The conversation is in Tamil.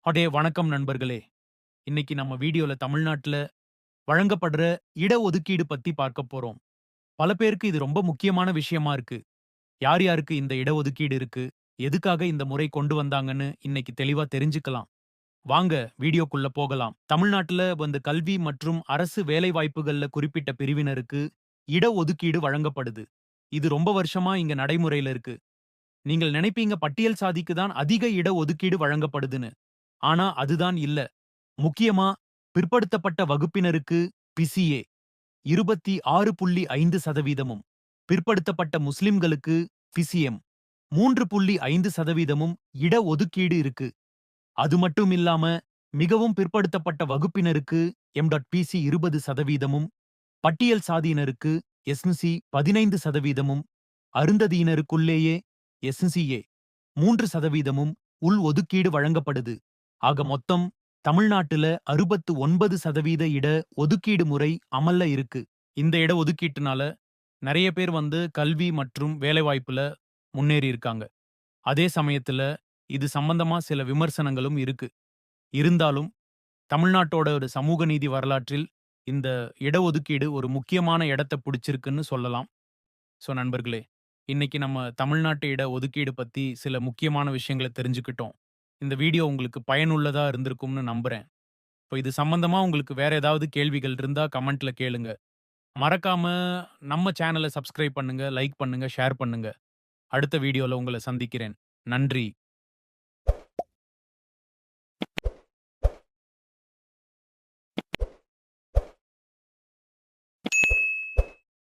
வணக்கம் நண்பர்களே. இன்னைக்கு நம்ம வீடியோல தமிழ்நாட்டுல வழங்கப்படுற இடஒதுக்கீடு பத்தி பார்க்க போறோம். பல பேருக்கு இது ரொம்ப முக்கியமான விஷயமா இருக்கு. யார் யாருக்கு இந்த இடஒதுக்கீடு இருக்கு? எதுக்காக இந்த முறை கொண்டு வந்தாங்கன்னு இன்னைக்கு தெளிவா தெரிஞ்சுக்கலாம். வாங்க வீடியோக்குள்ள போகலாம். தமிழ்நாட்டுல கல்வி மற்றும் அரசு வேலைவாய்ப்புகள்ல குறிப்பிட்ட பிரிவினருக்கு இடஒதுக்கீடு வழங்கப்படுது. இது ரொம்ப வருஷமா இங்க நடைமுறையில இருக்கு. நீங்கள் நினைப்பீங்க பட்டியல் சாதிக்கு தான் அதிக இடஒதுக்கீடு வழங்கப்படுதுன்னு. ஆனா அதுதான் இல்ல. முக்கியமா பிற்படுத்தப்பட்ட வகுப்பினருக்கு பிசிஏ 26.5%, பிற்படுத்தப்பட்ட முஸ்லிம்களுக்கு பிசிஎம் 3.5%, இடஒதுக்கீடு இருக்கு. அது மட்டும் இல்லாம மிகவும் பிற்படுத்தப்பட்ட வகுப்பினருக்கு எம்.பிசி 20%, பட்டியல் சாதியினருக்கு எஸ்என்சி 15%, அருந்ததியினருக்குள்ளேயே எஸ்என்சிஏ 3% உள் ஒதுக்கீடு வழங்கப்படுது. ஆக மொத்தம் தமிழ்நாட்டுல 69% இட ஒதுக்கீடு முறை அமல்ல இருக்கு. இந்த இட ஒதுக்கீட்டுனால நெறைய பேர் கல்வி மற்றும் வேலைவாய்ப்புல முன்னேறி இருக்காங்க. அதே சமயத்துல இது சம்பந்தமா சில விமர்சனங்களும் இருக்கு. இருந்தாலும் தமிழ்நாட்டோட ஒரு சமூக நீதி வரலாற்றில் இந்த இடஒதுக்கீடு ஒரு முக்கியமான இடத்த புடிச்சிருக்குன்னு சொல்லலாம். நண்பர்களே, இன்னைக்கு நம்ம தமிழ்நாட்டு இட ஒதுக்கீடு பத்தி சில முக்கியமான விஷயங்கள தெரிஞ்சுக்கிட்டோம். இந்த வீடியோ உங்களுக்கு பயனுள்ளதா இருந்திருக்கும்னு நம்புறேன். இது சம்பந்தமா உங்களுக்கு வேற ஏதாவது கேள்விகள் இருந்தா கமெண்ட்ல கேளுங்க. மறக்காம நம்ம சேனல சப்ஸ்கிரைப் பண்ணுங்க, லைக் பண்ணுங்க, ஷேர் பண்ணுங்க. அடுத்த வீடியோல உங்கள சந்திக்கிறேன். நன்றி.